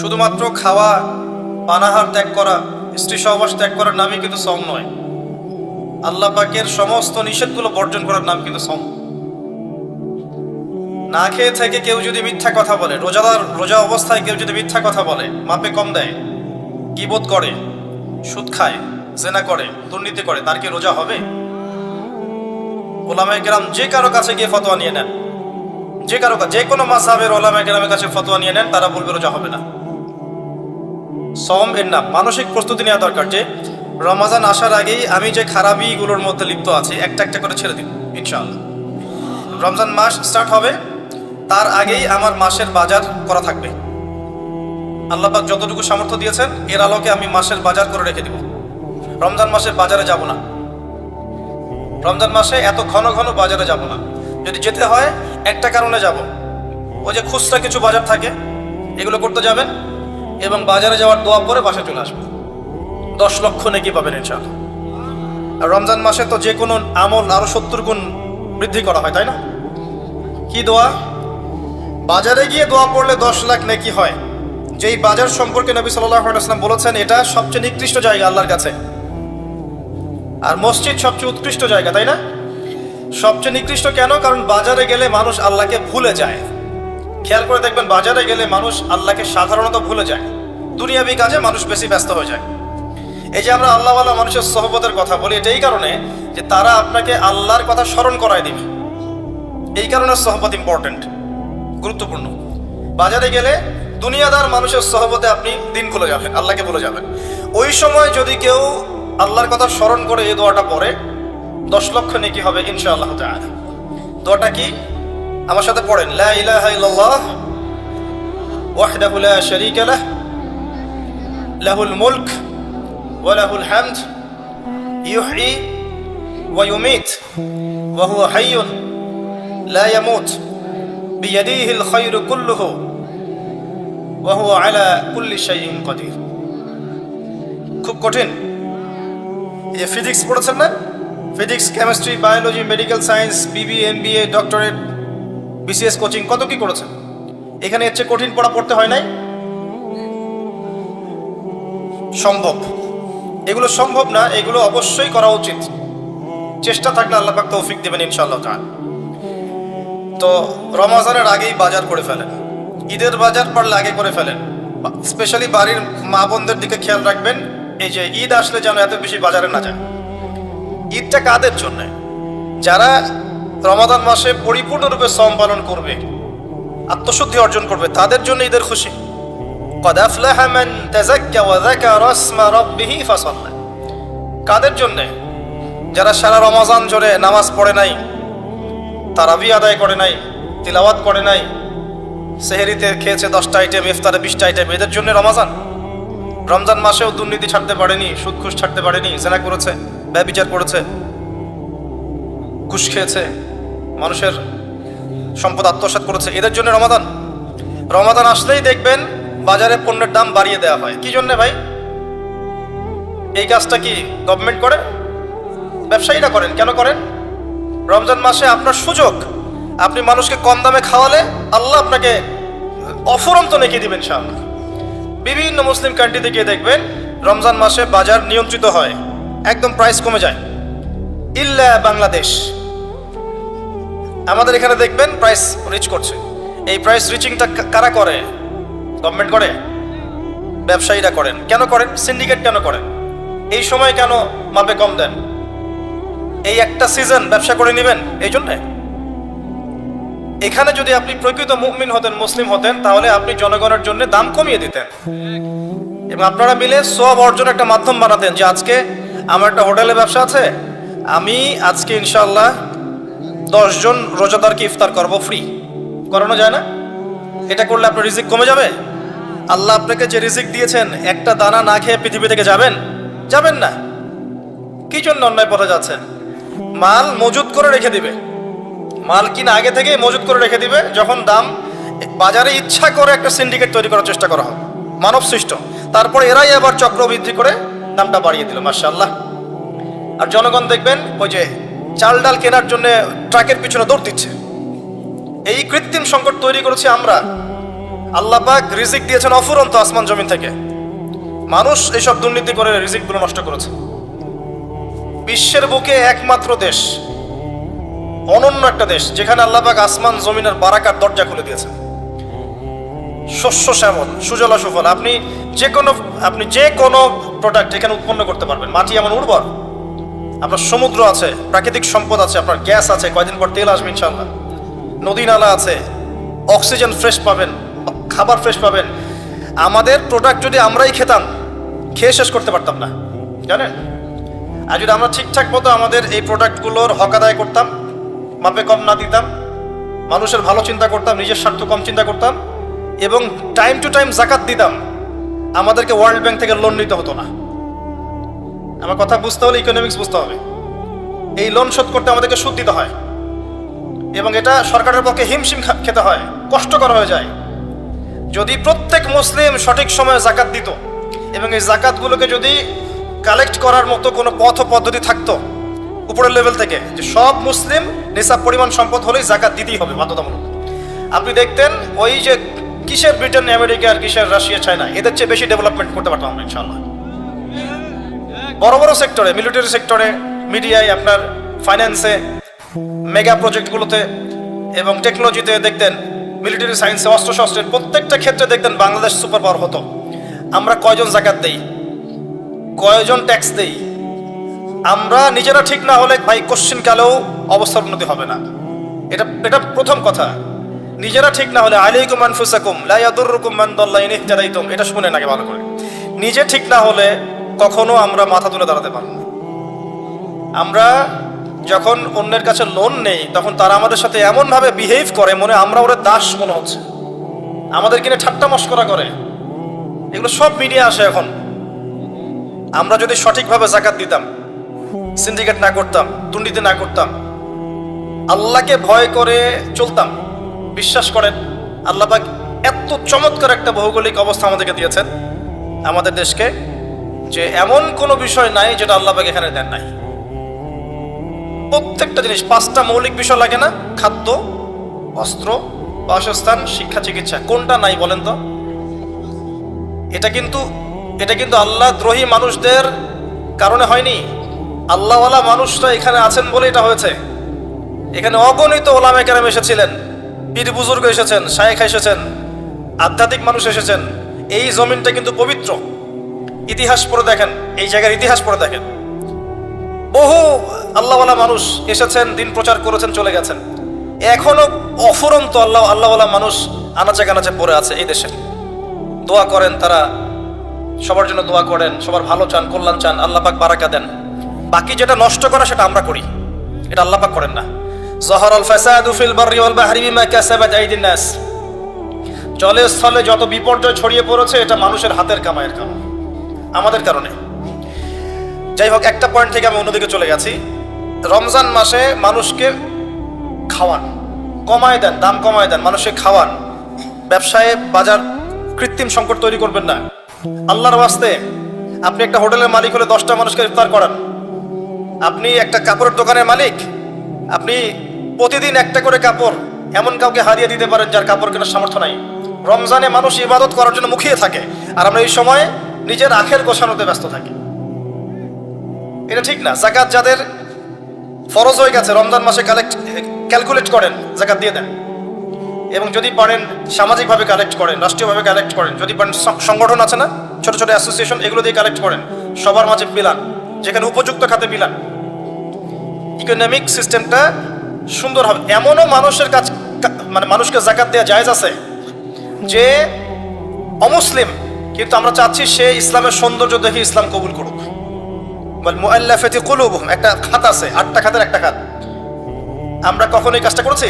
শুধুমাত্র খাওয়া, পানাহার ত্যাগ করা, স্ত্রী সহবাস ত্যাগ করার নামই কিন্তু সওম নয়। আল্লাহ পাকের সমস্ত নিষেধগুলো বর্জন করার নাম কিন্তু সওম। না খেয়ে থেকে কেউ যদি মিথ্যা কথা বলে, রোজা অবস্থায় কেউ যদি মিথ্যা কথা বলে, মাপে কম দেয়, গীবত করে, সুদ খায়, জেনা করে, দুর্নীতি করে, তার কি রোজা হবে? ওলামায়ে কেরাম যে কারো কাছে গিয়ে ফতোয়া নিয়ে নেন, যে কোনো মাযহাবের ওলামায়ে কেরামের কাছে ফতোয়া নিয়ে নেন, তারা বলবে রোজা হবে না। সওম এর নাম। মানসিক প্রস্তুতি নেওয়া দরকার যে রমাজান আসার আগেই আমি যে খারাপিগুলোর মধ্যে লিপ্ত আছি একটা একটা করে ছেড়ে দিন ইনশাআল্লাহ। রমজান মাস স্টার্ট হবে, তার আগেই আমার মাসের বাজার করা থাকবে। আল্লাহ পাক যতটুকু সামর্থ্য দিয়েছেন এর আলোকে আমি মাসের বাজার করে রেখে দিব। রমজান মাসের বাজারে যাব না, রমজান মাসে এত ঘন ঘন বাজারে যাব না। যদি যেতে হয় একটা কারণে যাব, ওই যে খুচরা কিছু বাজার থাকে এগুলো করতে যাবেন এবং বাজারে যাওয়ার দোয়া পরে বাসায় চলে আসবেন। 10 লক্ষ নেকি পাবেন ইনশাআল্লাহ। আর রমজান মাসে তো যে কোনো আমল আরো 70 গুণ বৃদ্ধি করা হয়, তাই না? কি দোয়া? বাজারে গিয়ে দোয়া পড়লে 10 লাখ নেকি হয়। যেই বাজার সম্পর্কে নবী সাল্লাল্লাহু আলাইহি ওয়াসাল্লাম বলেছেন এটা সবচেয়ে নিকৃষ্ট জায়গা আল্লাহর কাছে, আর মসজিদ সবচেয়ে উৎকৃষ্ট জায়গা, তাই না? সবচেয়ে নিকৃষ্ট কেন? কারণ বাজারে গেলে মানুষ আল্লাহকে ভুলে যায়। খেয়াল করে দেখবেন, বাজারে গেলে মানুষ আল্লাহকে সাধারণত ভুলে যায়, দুনিয়াবি কাজে মানুষ বেশি ব্যস্ত হয়ে যায়। এই যে আমরা আল্লাহওয়ালা মানুষের সহবতের কথা বলি, এটা এই কারণে যে তারা আপনাকে আল্লাহর কথা স্মরণ করায় দিবে। এই কারণে সহবত ইম্পর্টেন্ট, গুরুত্বপূর্ণ। বাজারে গেলে দুনিয়াদার মানুষের সহবতে আপনি দিন ভুলে যাবেন, আল্লাহকে ভুলে যাবেন। ওই সময় যদি কেউ আল্লাহর কথা স্মরণ করে এই দোয়াটা পড়ে 10 লক্ষ নেকি হবে ইনশাআল্লাহ তাআলা। দোয়াটা কি? আমার সাথে পড়েন, লা ইলাহা ইল্লাল্লাহ ওয়াহদাহু লা শারীকা লাহ লাহুল মুলক ওয়া লাহুল হামদ ইউহয়ী ওয়া ইউমীত ওয়া হুয়া হাইয়্যুন লা ইয়ামুত বিয়াদিহিল খায়রু কুল্লুহু ওয়া হুয়া আলা কুল্লি শাইইন কাদির। খুব কঠিন। এই ফিজিক্স পড়েছেন না? Physics, chemistry, biology, medical science, বিবি, এমবিএ, ডক্টরেট, বিসিএস কোচিং, কত কি করেছেন। এখানে এর চেয়ে কঠিন পড়া পড়তে হয় নাই? সম্ভব। এগুলো সম্ভব না, এগুলো অবশ্যই করা উচিত। চেষ্টা থাকলে আল্লাহ পাক তৌফিক দেবেন ইনশাআল্লাহ তাআলা। তো রমজানের আগেই বাজার করে ফেলেন, ঈদের বাজার পারলে আগে করে ফেলেন। স্পেশালি বাড়ির মা বোনদের দিকে খেয়াল রাখবেন, এই যে ঈদ আসলে যেন এত বেশি বাজারে না যায়। ঈদটা কাদের জন্য? যারা রমাদান মাসে পরিপূর্ণরূপে সওম পালন করবে, আত্মশুদ্ধি অর্জন করবে, তাদের জন্য ঈদের খুশি। ক্বাদ আফলাহা মান তাযাক্কা ওয়া যাকারা ইসমা রাব্বিহি ফাসাল্লা। কাদের জন্য? যারা সারা রমাজান জুড়ে নামাজ পড়ে নাই, তারাবি আদায় করে নাই, তিলাওয়াত করে নাই, সেহরিতে খেয়েছে 10টা আইটেম, ইফতারে 20টা আইটেম, এদের জন্য রমজান। রমজান মাসেও দুর্নীতি ছাড়তে পারেনি, সুদ ঘুষ ছাড়তে পারেনি, জেনা করেছে, ব্যভিচার করেছে, ঘুষ খেয়েছে, মানুষের সম্পদ আত্মসাৎ করেছে, এদের জন্য রমাদান। রমাদান আসলেই দেখবেন বাজারে পণ্যের দাম বাড়িয়ে দেওয়া হয়। কি জন্য ভাই? এই কাজটা কি গভর্নমেন্ট করে? ব্যবসায়ীরা করেন। কেন করেন? রমজান মাসে আপনার সুযোগ, আপনি মানুষকে কম দামে খাওয়ালে আল্লাহ আপনাকে অফুরন্ত নেকি দিবেন ইনশাআল্লাহ। বিভিন্ন মুসলিম কান্ট্রিতে গিয়ে দেখবেন রমজান মাসে বাজার নিয়ন্ত্রিত হয়, একদম প্রাইস কমে যায়। ইল্লা বাংলাদেশ, আমাদের এখানে দেখবেন প্রাইস রিচ করছে। এই প্রাইস রিচিংটা কারা করে? গভর্নমেন্ট করে? ব্যবসায়ীরা করেন। কেন করেন? সিন্ডিকেট কেন করেন? এই সময় কেন মাপে কম দেন? এই একটা সিজন ব্যবসা করে নেবেন এই জন্যে? এখানে যদি আপনি প্রকৃত মুমিন হতেন, মুসলিম হতেন, তাহলে আপনি জনগণের জন্য দাম কমিয়ে দিতেন এবং আপনারা মিলে সওয়াব অর্জনের একটা মাধ্যম বানাতেন। যে আজকে আমার একটা হোটেলে ব্যবসা আছে, আমি আজকে ইনশাআল্লাহ 10 জন রোজাদারকে ইফতার করব, ফ্রি। করানো যায় না? এটা করলে আপনার রিজিক কমে যাবে। আল্লাহ আপনাকে যে রিজিক দিয়েছেন, একটা দানা না খেয়ে পৃথিবী থেকে যাবেন? যাবেন না। কি জন্য অন্যায় পথে যাচ্ছেন? মাল মজুত করে রেখে দিবে, মাল কিনা আগে থেকেই মজুত করে রেখে দিবে, যখন দাম বাজারে ইচ্ছা করে একটা সিন্ডিকেট তৈরি করার চেষ্টা করা হয়, মানব সৃষ্ট। তারপর এরাই আবার চক্রবৃদ্ধি করে দামটা বাড়িয়ে দিল, মাশাআল্লাহ। আর জনগণ দেখবেন ওই যে চাল ডাল কেনার জন্য ট্রাকের পিছনে দৌড় দিচ্ছে। এই কৃত্রিম সংকট তৈরি করেছি আমরা। আল্লাহ পাক রিজিক দিয়েছেন অফুরন্ত আসমান জমিন থেকে, মানুষ এইসব দুর্নীতি করে রিজিকগুলো নষ্ট করেছে। বিশ্বের বুকে একমাত্র দেশ, অনন্য একটা দেশ, যেখানে আল্লাহ পাক আসমান জমিনের বারাকার দরজা খুলে দিয়েছেন। শস্য শ্যামল, সুজলা সুফল, আপনি যে কোনো প্রোডাক্ট এখানে উৎপন্ন করতে পারবেন। মাটি এমন উর্বর, আপনার সমুদ্র আছে, প্রাকৃতিক সম্পদ আছে, আপনার গ্যাস আছে, কয়দিন পর তেল আসবে ইনশাল্লাহ, নদী নালা আছে, অক্সিজেন ফ্রেশ পাবেন, খাবার ফ্রেশ পাবেন। আমাদের প্রোডাক্ট যদি আমরাই খেতাম, খেয়ে শেষ করতে পারতাম না, জানেন। আর যদি আমরা ঠিকঠাক মতো আমাদের এই প্রোডাক্টগুলোর হক আদায় করতাম, মাপে কম না দিতাম, মানুষের ভালো চিন্তা করতাম, নিজের স্বার্থ কম চিন্তা করতাম, এবং টাইম টু টাইম জাকাত দিতাম, আমাদেরকে ওয়ার্ল্ড ব্যাংক থেকে লোন নিতে হতো না। আমার কথা বুঝতে হলে ইকোনমিক্স বুঝতে হবে। এই লোন শোধ করতে আমাদেরকে সুদ দিতে হয়, এবং এটা সরকারের পক্ষে হিমশিম খেতে হয়, কষ্টকর হয়ে যায়। যদি প্রত্যেক মুসলিম সঠিক সময়ে জাকাত দিত, এবং এই জাকাতগুলোকে যদি কালেক্ট করার মতো কোনো পথ পদ্ধতি থাকতো উপরের লেভেল থেকে, যে সব মুসলিম নিসাব পরিমাণ সম্পদ হলেই জাকাত দিতেই হবে বাধ্যতামূলক, আপনি দেখতেন ওই যে কিসের ব্রিটেন, আমেরিকা, আর কিসের রাশিয়া, চায়না, এদের চেয়ে বেশি ডেভেলপমেন্ট করতে পারতাম আমরা ইনশাআল্লাহ। বড় বড় সেক্টরে, মিলিটারি সেক্টরে, মিডিয়ায়, আপনার ফাইন্যান্সে, মেগা প্রজেক্টগুলোতে এবং টেকনোলজিতে দেখতেন, মিলিটারি সায়েন্সে, অস্ত্রশস্ত্রের প্রত্যেকটা ক্ষেত্রে দেখতেন বাংলাদেশ সুপার পাওয়ার হতো। আমরা কয়জন জাকাত দেই, কয়জন ট্যাক্স দেই? আমরা নিজেরা ঠিক না হলে ভাই কোশ্চিনকালেও অবস্থার উন্নতি হবে না। এটা প্রথম কথা। নিজেরা ঠিক না হলে আলাইকুম আনফুসাকুম লা ইয়াদুররুকুম মান দাল্লা ইন ইহতাদাইতুম, এটা শুনেন আগে ভালো করে। নিজে ঠিক না হলে কখনো আমরা মাথা তুলে দাঁড়াতে পারবো না। আমরা যখন অন্যের কাছে লোন নেই, তখন তারা আমাদের সাথে এমনভাবে বিহেভ করে, মনে আমরা ওরা দাস মনে হচ্ছে, আমাদের কিনে ঠাট্টা মশকরা করে। এগুলো সব মিডিয়া আসে এখন। আমরা যদি সঠিকভাবে জাকাত দিতাম, সিন্ডিকেট না করতাম, দুর্নীতি না করতাম, আল্লাহকে ভয় করে চলতাম, বিশ্বাস করেন আল্লাহ পাক এত চমৎকার একটা ভৌগোলিক অবস্থা আমাদেরকে দিয়েছেন আমাদের দেশকে, যে এমন কোনো বিষয় নাই যেটা আল্লাহ পাক এখানে দেন নাই। প্রত্যেকটা জিনিস, 5টা মৌলিক বিষয় লাগে না? খাদ্য, বস্ত্র, বাসস্থান, শিক্ষা, চিকিৎসা। কোনটা নাই বলেন তো? এটা কিন্তু আল্লাহ দ্রোহী মানুষদের কারণে হয়নি। আল্লাহওয়ালা মানুষরা এখানে আছেন বলে এটা হয়েছে। এখানে অগণিত ওলামা কেরাম এসেছিলেন, পীর বুজুর্গ এসেছেন, শায়েখ এসেছেন, আধ্যাত্মিক মানুষ এসেছেন। এই জমিনটা কিন্তু পবিত্র। ইতিহাস পড়ে দেখেন, এই জায়গার ইতিহাস পড়ে দেখেন, বহু আল্লাহওয়ালা মানুষ এসেছেন, দিন প্রচার করেছেন, চলে গেছেন। এখনো অফুরন্ত আল্লাহওয়ালা মানুষ আনাচে কানাচে পড়ে আছে এই দেশে। দোয়া করেন, তারা সবার জন্য দোয়া করেন, সবার ভালো চান, কল্যাণ চান, আল্লাহ পাক বারাকা দেন। বাকি যেটা নষ্ট করা সেটা আমরা করি, এটা আল্লাহ পাক করেন না। যাহারাল ফাসাদু ফিল বাররি ওয়াল বাহরি বিমা কাসাবাত আইদিন নাস। জলে স্থলে যত বিপর্যয় ছড়িয়ে পড়েছে, এটা মানুষের হাতের কামাইয়ের কারণ, আমাদের কারণে। যাই হোক, একটা পয়েন্ট থেকে আমি অন্যদিকে চলে গেছি। রমজান মাসে মানুষকে খাওয়ান, কমায় দেন, দাম কমায় দেন, মানুষকে খাওয়ান। ব্যবসায় বাজার কৃত্রিম সংকট তৈরি করবেন না। আল্লাহর ওয়াস্তে আপনি একটা হোটেলের মালিক হলে 10টা মানুষকে ইফতার করান। আপনি একটা কাপড়ের দোকানের মালিক, আপনি প্রতিদিন একটা করে কাপড় এমন কাউকে হারিয়ে দিতে পারেন যার কাপড় কেনার সামর্থ্য নাই। রমজানে মানুষ ইবাদত করার জন্য মুখিয়ে থাকে, আর আমরা এই সময় নিজের আখের গোছানোতে ব্যস্ত থাকি। এটা ঠিক না। জাকাত যাদের ফরজ হয়ে গেছে, রমজান মাসে ক্যালকুলেট করেন, জাকাত দিয়ে দেন। এবং যদি পারেন সামাজিকভাবে কালেক্ট করেন, রাষ্ট্রীয়ভাবে কালেক্ট করেন। যদি পারেন সংগঠন আছে না, ছোট ছোট অ্যাসোসিয়েশন, এগুলো দিয়ে কালেক্ট করেন, সবার মাঝে বিলান, যেখানে উপযুক্ত খাতে বিলান। ইকোনমিক সিস্টেমটা সুন্দর হবে। এমনও মানুষের কাছ মানে মানুষকে জাকাত দেওয়া জায়েজ আছে যে অমুসলিম, কিন্তু আমরা চাচ্ছি সে ইসলামের সৌন্দর্য দেখে ইসলাম কবুল করুক। মুআল্লাফাতি কুলুবুহুম, একটা খাত আছে, 8টা খাতের একটা খাত। আমরা কখনো এই কাজটা করেছি?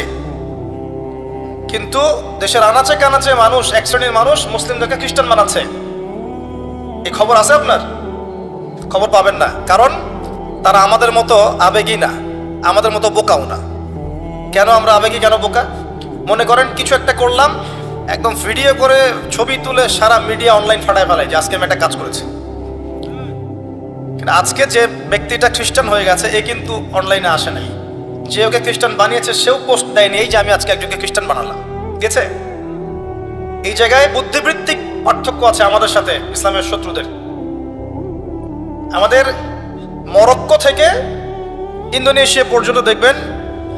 কিন্তু দেশের আনাচে কানাচে মানুষ, এক শ্রেণীর মানুষ মুসলিমদেরকে খ্রিস্টান বানাচ্ছে। এই খবর আছে আপনার? খবর পাবেন না, কারণ তারা আমাদের মতো আবেগী না, আমাদের মতো বোকাও না। কেন আমরা আবেগী, কেন বোকা? মনে করেন কিছু একটা করলাম, একদম ভিডিও করে ছবি তুলে সারা মিডিয়া অনলাইন ফাটায় ফেলায় যে আজকে আমি একটা কাজ করেছি। কিন্তু আজকে যে ব্যক্তিটা খ্রিস্টান হয়ে গেছে, এ কিন্তু অনলাইনে আসে নাই। যে ওকে খ্রিস্টান বানিয়েছে সেও পোস্ট দেয়নি এই যে আমি আজকে একজনকে খ্রিস্টান বানালাম, গেছে? এই জায়গায় বুদ্ধিবৃত্তিক পার্থক্য আছে আমাদের সাথে ইসলামের শত্রুদের। আমাদের মরক্কো থেকে ইন্দোনেশিয়া পর্যন্ত দেখবেন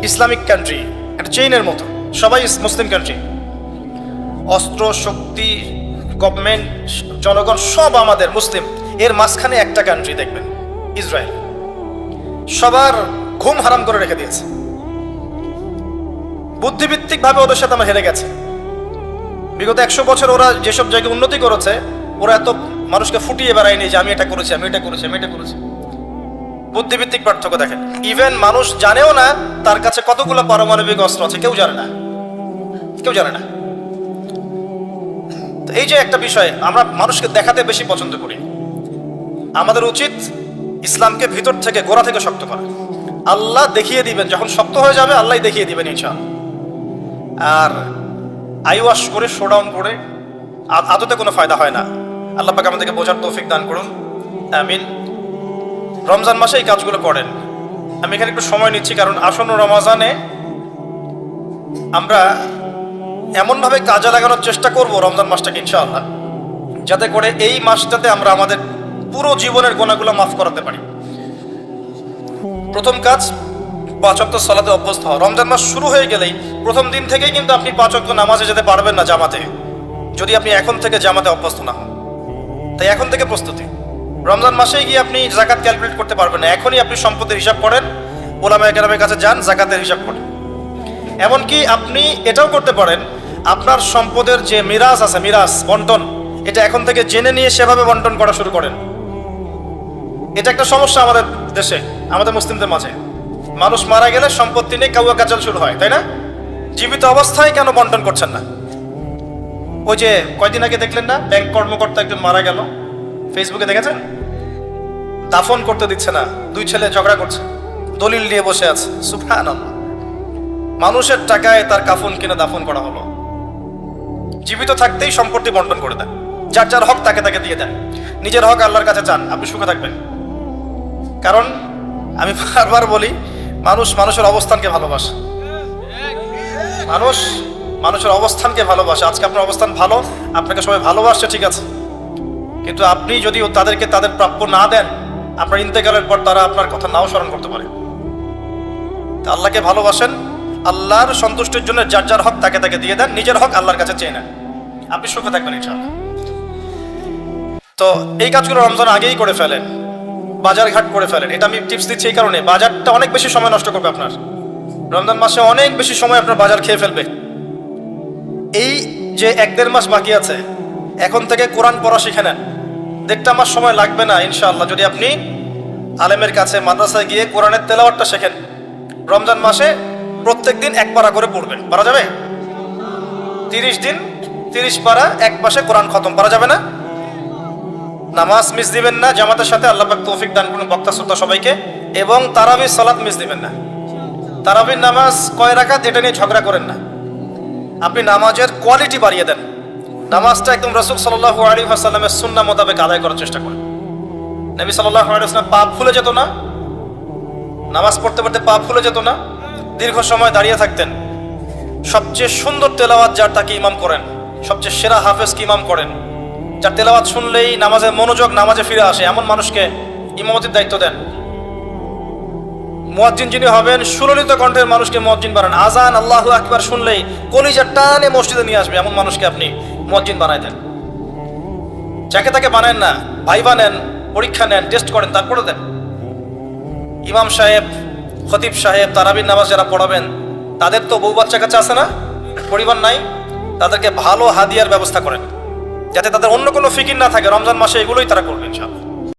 ইসলামিক কান্ট্রি, একটা চেইনের মতো, সবাই মুসলিম কান্ট্রি। অস্ত্র শক্তি, গভর্নমেন্ট, জনগণ সব আমাদের মুসলিম। এর মাঝখানে একটা কান্ট্রি দেখবেন ইসরায়েল, সবার ঘুম হারাম করে রেখে দিয়েছে। বুদ্ধিভিত্তিক ভাবে ওদের সাথে আমরা হেরে গেছে। বিগত 100 বছর ওরা যেসব জায়গায় উন্নতি করেছে, ওরা এত মানুষকে ফুটিয়ে বেড়ায়নি যে আমি এটা করেছি, আমি এটা করেছি, আমি এটা করেছি। বুদ্ধিভিত্তিক পার্থক্য দেখেন। ইভেন মানুষ জানেও না তার কাছে কতগুলো পারমাণবিক অস্ত্র আছে, কেউ জানে না, কেউ জানে না। তো এই যে একটা বিষয়, আমরা মানুষকে দেখাতে বেশি পছন্দ করি। আমাদের উচিত ইসলামকে ভিতর থেকে, গোড়া থেকে শক্ত করা। আল্লাহ দেখিয়ে দিবেন, যখন শক্ত হয়ে যাবে আল্লাহ দেখিয়ে দিবেন ইনশাআল্লাহ। আর আইওয়াশ করে, শোডাউন করে আদতে কোনো ফায়দা হয় না। আল্লাহ পাক আমাদেরকে বোঝার তৌফিক দান করুন, আমিন। রমজান মাসে এই কাজগুলো করেন। আমি এখানে একটু সময় নিচ্ছি, কারণ আসন্ন রমজানে আমরা এমনভাবে কাজে লাগানোর চেষ্টা করব রমজান মাসটাকে ইনশাআল্লাহ, যাতে করে এই মাসটাতে আমরা আমাদের পুরো জীবনের গুনাহগুলো মাফ করাতে পারি। প্রথম কাজ 5 ওয়াক্ত সালাতে অভ্যস্ত হওয়া। রমজান মাস শুরু হয়ে গেলেই প্রথম দিন থেকেই কিন্তু আপনি 5 ওয়াক্ত নামাজে যেতে পারবেন না জামাতে, যদি আপনি এখন থেকে জামাতে অভ্যস্ত না হন। তাই এখন থেকে প্রস্তুতি। রমজান মাসেই গিয়ে আপনি জাকাত ক্যালকুলেট করতে পারবেন না, এখনই আপনি সম্পদের হিসাব করেন, ওলামায়ে কেরামের কাছে যান, জাকাতের হিসাব করেন। এমনকি আপনি এটাও করতে পারেন, আপনার সম্পদের যে মিরাস আছে, মিরাস বন্টন, এটা এখন থেকে জেনে নিয়ে সেভাবে বন্টন করা শুরু করেন। এটা একটা সমস্যা আমাদের দেশে, আমাদের মুসলিমদের মাঝে। মানুষ মারা গেলে সম্পত্তি নিয়ে কাউয়া কাচাল শুরু হয়, তাই না? জীবিত অবস্থায় কেন বন্টন করছেন না? ওই যে কয়দিন আগে দেখলেন না, ব্যাংক কর্মকর্তা একজন মারা গেল, ফেসবুকে দেখেছেন? দাফন করতে দিচ্ছে না, 2 ছেলে ঝগড়া করছে, দলিল নিয়ে বসে আছে। সুবহানাল্লাহ, মানুষের টাকায় তার কাফন কিনে দাফন করা হলো। জীবিত থাকতেই সম্পত্তি বন্টন করে দেন, যার যার হক তাকে তাকে দিয়ে দেন, নিজের হক আল্লাহর কাছে চান, আপনি সুখে থাকবেন। কারণ আমি বারবার বলি, মানুষ মানুষের অবস্থানকে ভালোবাসে, মানুষ মানুষের অবস্থানকে ভালোবাসে। আজকে আপনার অবস্থান ভালো, আপনাকে সবাই ভালোবাসছে, ঠিক আছে, কিন্তু আপনি যদি তাদেরকে তাদের প্রাপ্য না দেন, আপনার ইন্তেকালের পর তারা আপনার কথা নাও স্মরণ করতে পারে। আল্লাহকে ভালোবাসেন, আল্লাহর সন্তুষ্টির জন্য যার যার হক তাকে তাকে দিয়ে দেন, নিজের হক আল্লাহর কাছে চেয়ে নেন, আপনি সুখে থাকবেন ইনশাআল্লাহ। তো এই কাজগুলো রমজান আগেই করে ফেলেন, বাজার ঘাট করে ফেলেন। এটা আমি টিপস দিচ্ছি এই কারণে, বাজারটা অনেক বেশি সময় নষ্ট করবে আপনার। রমজান মাসে অনেক বেশি সময় আপনার বাজার খেয়ে ফেলবে। এই যে 1-1.5 মাস বাকি আছে, এখন থেকে কোরআন পড়া শিখে নেন। 1.5 মাস সময় লাগবে না ইনশাআল্লাহ, যদি আপনি আলেমের কাছে মাদ্রাসায় গিয়ে কোরআনের তেলাওয়াতটা শেখেন। রমজান মাসে প্রত্যেক দিন 1 পারা করে পড়বেন, পারা যাবে? 30 দিন 30 পারা, 1 মাসে কোরআন খতম, পারা যাবে না? নামাজ মিস দিবেন না জামাতের সাথে, আল্লাহ পাক তৌফিক দান করুন বক্তা শ্রোতা সবাইকে। এবং তারাবির সালাত মিস দিবেন না। তারাবির নামাজ কয় রাকাত এটা নিয়ে ঝগড়া করেন না, আপনি নামাজের কোয়ালিটি বাড়িয়ে দেন। নামাজটা একদম রাসূল সাল্লাল্লাহু আলাইহি ওয়াসাল্লামের সুন্নাহ মোতাবেক আদায় করার চেষ্টা করেন। নবী সাল্লাল্লাহু আলাইহি ওয়াসাল্লাম পা ফুলে যেত না, নামাজ পড়তে পড়তে পা ফুলে যেত না, দীর্ঘ সময় দাঁড়িয়ে থাকতেন। সবচেয়ে সুন্দর তেলাওয়াত যার, তাকে ইমাম করেন। সবচেয়ে সেরা হাফেজকে ইমাম করেন, যার তেলাওয়াত শুনলেই নামাজের মনোযোগ নামাজে ফিরে আসে, এমন মানুষকে ইমামতির দায়িত্ব দেন। মুয়াজ্জিন যিনি হবেন, সুললিত কণ্ঠের মানুষকে মুয়াজ্জিন বানান। আজান আল্লাহু আকবার শুনলেই কলিজা টানে মসজিদে নিয়ে আসবে, এমন মানুষকে আপনি মুয়াজ্জিন বানায় দেন। যাকে তাকে বানায় না, ভাইবা নেন, পরীক্ষা নেন, টেস্ট করেন, তারপরে দেন। ইমাম সাহেব, খতিব সাহেব, তারাবির নামাজ যারা পড়াবেন, তাদের তো বউ বাচ্চা কাছে আছে না, পরিবার নাই, তাদেরকে ভালো হাদিয়ার ব্যবস্থা করেন, যাতে তাদের অন্য কোনো ফিকির না থাকে। রমজান মাসে এগুলোই তারা করবে ইনশাআল্লাহ।